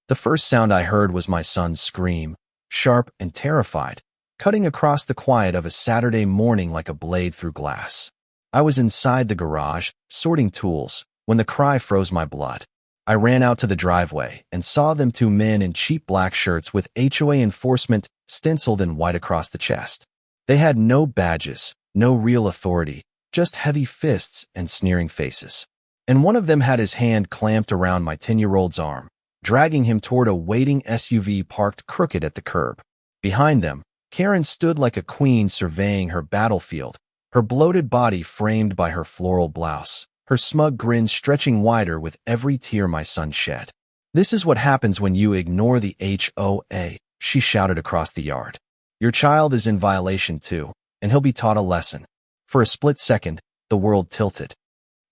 The first sound I heard was my son's scream, sharp and terrified, cutting across the quiet of a Saturday morning like a blade through glass. I was inside the garage, sorting tools, when the cry froze my blood. I ran out to the driveway and saw them two men in cheap black shirts with HOA enforcement stenciled in white across the chest. They had no badges, no real authority, just heavy fists and sneering faces. And one of them had his hand clamped around my 10-year-old's arm, dragging him toward a waiting SUV parked crooked at the curb. Behind them, Karen stood like a queen surveying her battlefield, her bloated body framed by her floral blouse, her smug grin stretching wider with every tear my son shed. "This is what happens when you ignore the HOA," she shouted across the yard. "Your child is in violation too, and he'll be taught a lesson." For a split second, the world tilted.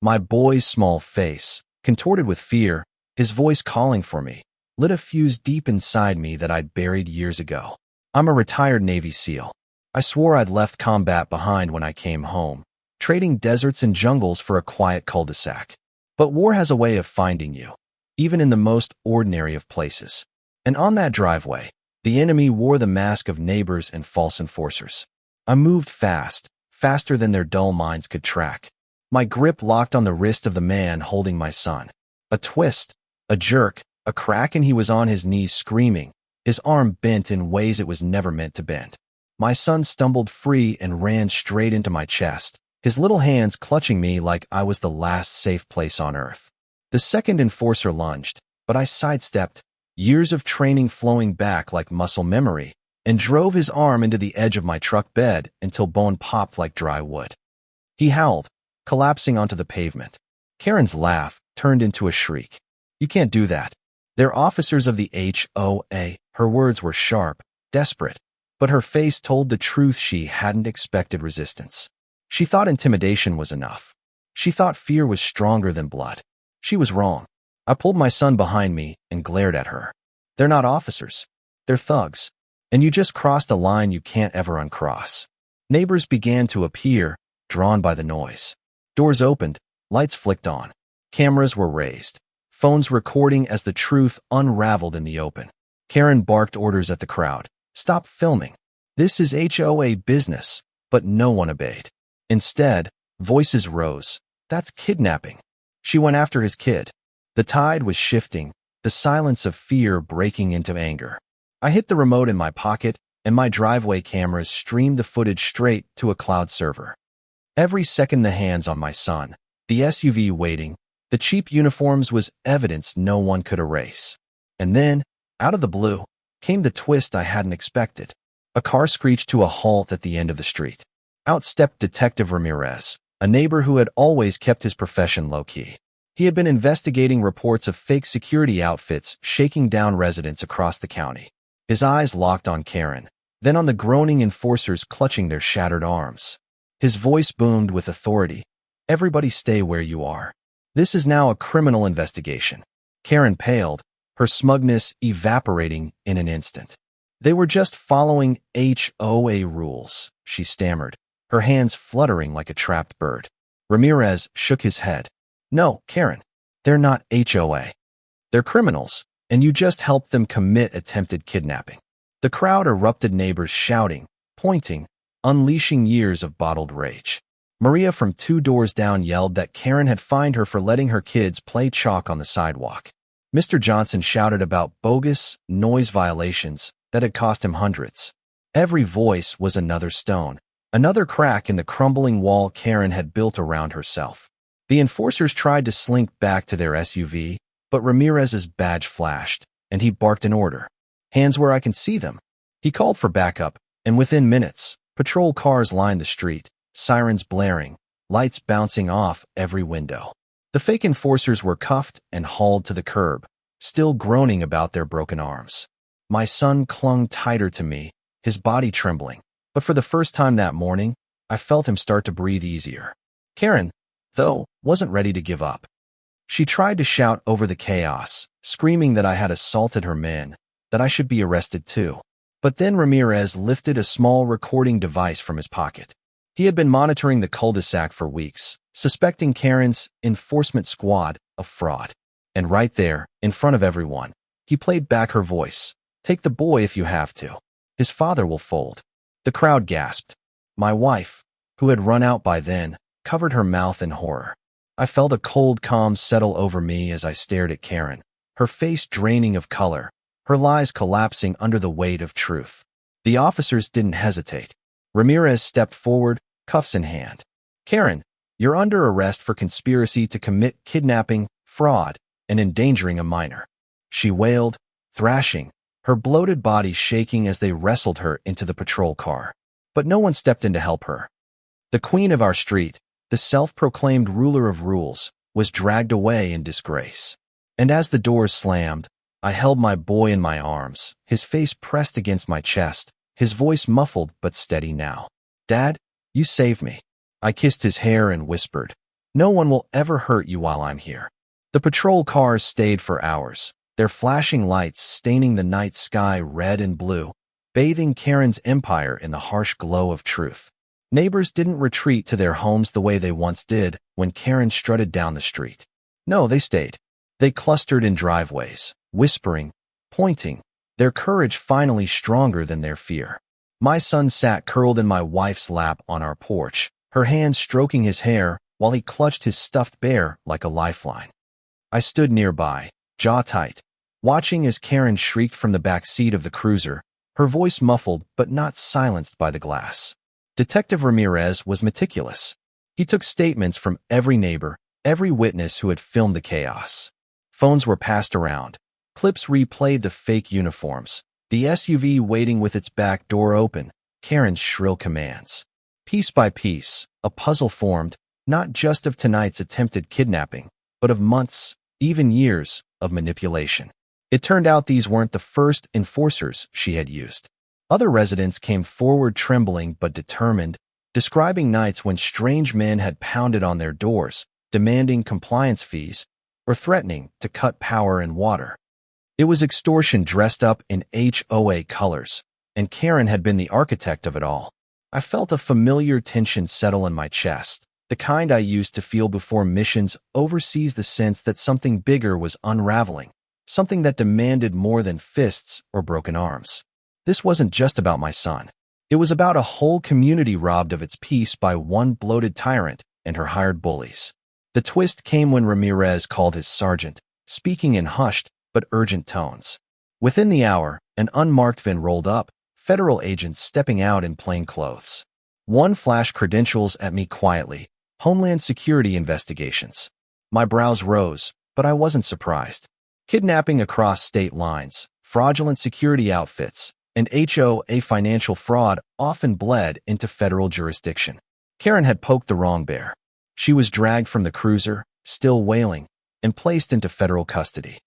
My boy's small face, contorted with fear, his voice calling for me, lit a fuse deep inside me that I'd buried years ago. I'm a retired Navy SEAL. I swore I'd left combat behind when I came home, trading deserts and jungles for a quiet cul-de-sac. But war has a way of finding you, even in the most ordinary of places. And on that driveway, the enemy wore the mask of neighbors and false enforcers. I moved fast, faster than their dull minds could track. My grip locked on the wrist of the man holding my son. A twist, a jerk, a crack, and he was on his knees screaming, his arm bent in ways it was never meant to bend. My son stumbled free and ran straight into my chest, his little hands clutching me like I was the last safe place on earth. The second enforcer lunged, but I sidestepped, years of training flowing back like muscle memory, and drove his arm into the edge of my truck bed until bone popped like dry wood. He howled, collapsing onto the pavement. Karen's laugh turned into a shriek. "You can't do that. They're officers of the HOA." Her words were sharp, desperate, but her face told the truth. She hadn't expected resistance. She thought intimidation was enough. She thought fear was stronger than blood. She was wrong. I pulled my son behind me and glared at her. "They're not officers. They're thugs. And you just crossed a line you can't ever uncross." Neighbors began to appear, drawn by the noise. Doors opened, lights flicked on. Cameras were raised, phones recording as the truth unraveled in the open. Karen barked orders at the crowd. "Stop filming. This is HOA business," but no one obeyed. Instead, voices rose. "That's kidnapping." She went after his kid. The tide was shifting, the silence of fear breaking into anger. I hit the remote in my pocket, and my driveway cameras streamed the footage straight to a cloud server. Every second the hands on my son, the SUV waiting, the cheap uniforms was evidence no one could erase. And then, out of the blue, came the twist I hadn't expected. A car screeched to a halt at the end of the street. Out stepped Detective Ramirez, a neighbor who had always kept his profession low-key. He had been investigating reports of fake security outfits shaking down residents across the county. His eyes locked on Karen, then on the groaning enforcers clutching their shattered arms. His voice boomed with authority. "Everybody stay where you are. This is now a criminal investigation." Karen paled, her smugness evaporating in an instant. "They were just following HOA rules," she stammered, her hands fluttering like a trapped bird. Ramirez shook his head. "No, Karen, they're not HOA. They're criminals, and you just helped them commit attempted kidnapping." The crowd erupted, neighbors shouting, pointing, unleashing years of bottled rage. Maria from 2 doors down yelled that Karen had fined her for letting her kids play chalk on the sidewalk. Mr. Johnson shouted about bogus noise violations that had cost him hundreds. Every voice was another stone, another crack in the crumbling wall Karen had built around herself. The enforcers tried to slink back to their SUV, but Ramirez's badge flashed, and he barked an order. "Hands where I can see them." He called for backup, and within minutes, patrol cars lined the street, sirens blaring, lights bouncing off every window. The fake enforcers were cuffed and hauled to the curb, still groaning about their broken arms. My son clung tighter to me, his body trembling, but for the first time that morning, I felt him start to breathe easier. Karen, though, wasn't ready to give up. She tried to shout over the chaos, screaming that I had assaulted her men, that I should be arrested too. But then Ramirez lifted a small recording device from his pocket. He had been monitoring the cul-de-sac for weeks, suspecting Karen's enforcement squad of fraud. And right there, in front of everyone, He played back her voice. Take the boy if you have to. His father will fold. The crowd gasped. My wife, who had run out by then, covered her mouth in horror. I felt a cold calm settle over me as I stared at Karen, her face draining of color, her lies collapsing under the weight of truth. The officers didn't hesitate. Ramirez stepped forward, cuffs in hand. Karen, you're under arrest for conspiracy to commit kidnapping, fraud, and endangering a minor. She wailed, thrashing, her bloated body shaking as they wrestled her into the patrol car. But no one stepped in to help her. The queen of our street, the self-proclaimed ruler of rules, was dragged away in disgrace. And as the doors slammed, I held my boy in my arms, his face pressed against my chest, his voice muffled but steady now. Dad, you saved me. I kissed his hair and whispered, no one will ever hurt you while I'm here. The patrol cars stayed for hours, their flashing lights staining the night sky red and blue, bathing Karen's empire in the harsh glow of truth. Neighbors didn't retreat to their homes the way they once did when Karen strutted down the street. No, they stayed. They clustered in driveways, whispering, pointing, their courage finally stronger than their fear. My son sat curled in my wife's lap on our porch, her hand stroking his hair while he clutched his stuffed bear like a lifeline. I stood nearby, jaw tight, watching as Karen shrieked from the back seat of the cruiser, her voice muffled but not silenced by the glass. Detective Ramirez was meticulous. He took statements from every neighbor, every witness who had filmed the chaos. Phones were passed around. Clips replayed the fake uniforms, the SUV waiting with its back door open, Karen's shrill commands. Piece by piece, a puzzle formed, not just of tonight's attempted kidnapping, but of months, even years, of manipulation. It turned out these weren't the first enforcers she had used. Other residents came forward trembling but determined, describing nights when strange men had pounded on their doors, demanding compliance fees, or threatening to cut power and water. It was extortion dressed up in HOA colors, and Karen had been the architect of it all. I felt a familiar tension settle in my chest, the kind I used to feel before missions overseas, the sense that something bigger was unraveling, something that demanded more than fists or broken arms. This wasn't just about my son. It was about a whole community robbed of its peace by one bloated tyrant and her hired bullies. The twist came when Ramirez called his sergeant, speaking in hushed but urgent tones. Within the hour, an unmarked van rolled up, federal agents stepping out in plain clothes. One flashed credentials at me quietly, Homeland Security investigations. My brows rose, but I wasn't surprised. Kidnapping across state lines, fraudulent security outfits, and HOA financial fraud often bled into federal jurisdiction. Karen had poked the wrong bear. She was dragged from the cruiser, still wailing, and placed into federal custody.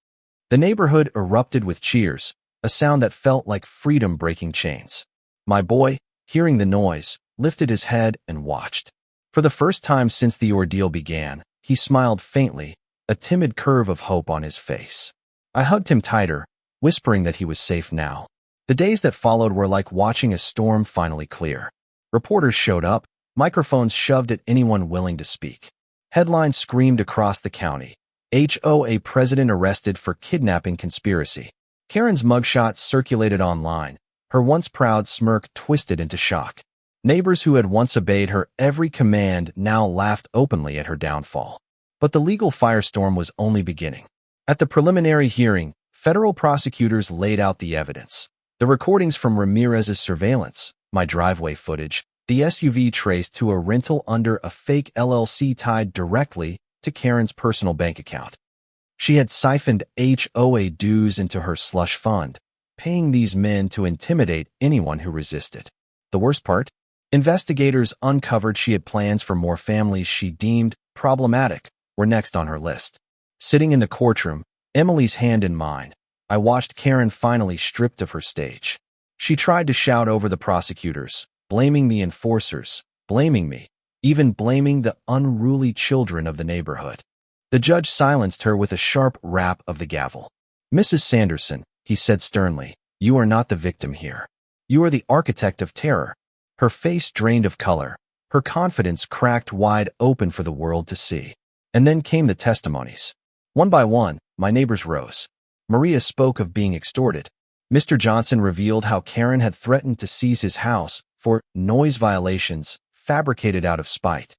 The neighborhood erupted with cheers, a sound that felt like freedom breaking chains. My boy, hearing the noise, lifted his head and watched. For the first time since the ordeal began, he smiled faintly, a timid curve of hope on his face. I hugged him tighter, whispering that he was safe now. The days that followed were like watching a storm finally clear. Reporters showed up, microphones shoved at anyone willing to speak. Headlines screamed across the county. HOA president arrested for kidnapping conspiracy. Karen's mugshot circulated online, her once proud smirk twisted into shock. Neighbors who had once obeyed her every command now laughed openly at her downfall. But the legal firestorm was only beginning. At the preliminary hearing, federal prosecutors laid out the evidence. The recordings from Ramirez's surveillance, my driveway footage, the SUV traced to a rental under a fake LLC tied directly to Karen's personal bank account. She had siphoned HOA dues into her slush fund, paying these men to intimidate anyone who resisted. The worst part? Investigators uncovered she had plans for more families she deemed problematic were next on her list. Sitting in the courtroom, Emily's hand in mine, I watched Karen finally stripped of her stage. She tried to shout over the prosecutors, blaming the enforcers, blaming me, even blaming the unruly children of the neighborhood. The judge silenced her with a sharp rap of the gavel. Mrs. Sanderson, he said sternly, you are not the victim here. You are the architect of terror. Her face drained of color, her confidence cracked wide open for the world to see. And then came the testimonies. One by one, my neighbors rose. Maria spoke of being extorted. Mr. Johnson revealed how Karen had threatened to seize his house for noise violations fabricated out of spite.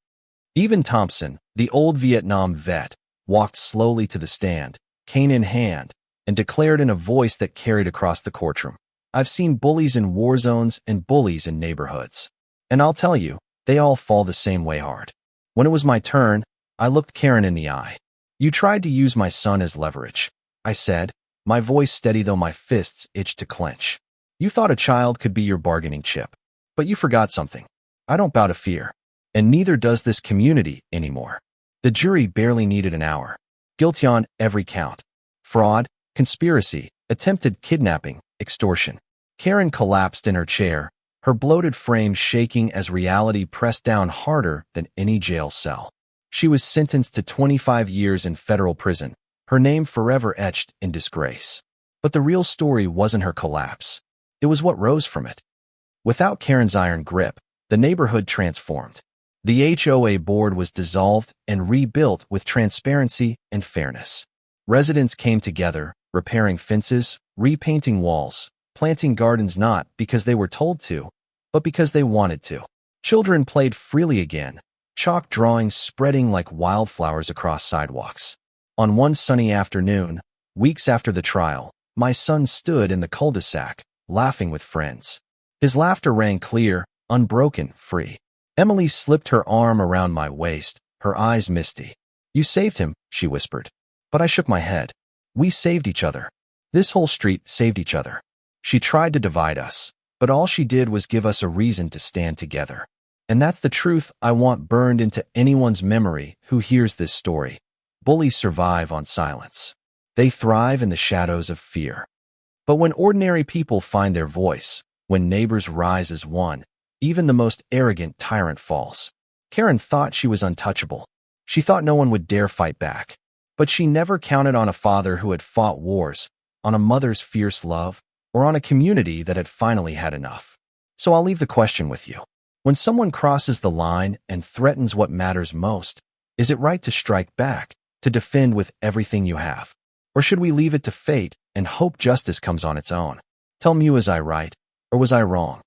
Even Thompson, the old Vietnam vet, walked slowly to the stand, cane in hand, and declared in a voice that carried across the courtroom, "I've seen bullies in war zones and bullies in neighborhoods. And I'll tell you, they all fall the same way hard." When it was my turn, I looked Karen in the eye. "You tried to use my son as leverage," I said, my voice steady though my fists itched to clench. "You thought a child could be your bargaining chip. But you forgot something. I don't bow to fear. And neither does this community anymore." The jury barely needed an hour. Guilty on every count. Fraud, conspiracy, attempted kidnapping, extortion. Karen collapsed in her chair, her bloated frame shaking as reality pressed down harder than any jail cell. She was sentenced to 25 years in federal prison, her name forever etched in disgrace. But the real story wasn't her collapse. It was what rose from it. Without Karen's iron grip, the neighborhood transformed. The HOA board was dissolved and rebuilt with transparency and fairness. Residents came together, repairing fences, repainting walls, planting gardens not because they were told to, but because they wanted to. Children played freely again, chalk drawings spreading like wildflowers across sidewalks. On one sunny afternoon, weeks after the trial, my son stood in the cul-de-sac, laughing with friends. His laughter rang clear, unbroken, free. Emily slipped her arm around my waist, her eyes misty. "You saved him," she whispered. But I shook my head. "We saved each other. This whole street saved each other." She tried to divide us, but all she did was give us a reason to stand together. And that's the truth I want burned into anyone's memory who hears this story. Bullies survive on silence. They thrive in the shadows of fear. But when ordinary people find their voice, when neighbors rise as one, even the most arrogant tyrant falls. Karen thought she was untouchable. She thought no one would dare fight back. But she never counted on a father who had fought wars, on a mother's fierce love, or on a community that had finally had enough. So I'll leave the question with you. When someone crosses the line and threatens what matters most, is it right to strike back, to defend with everything you have? Or should we leave it to fate and hope justice comes on its own? Tell me, was I right, or was I wrong?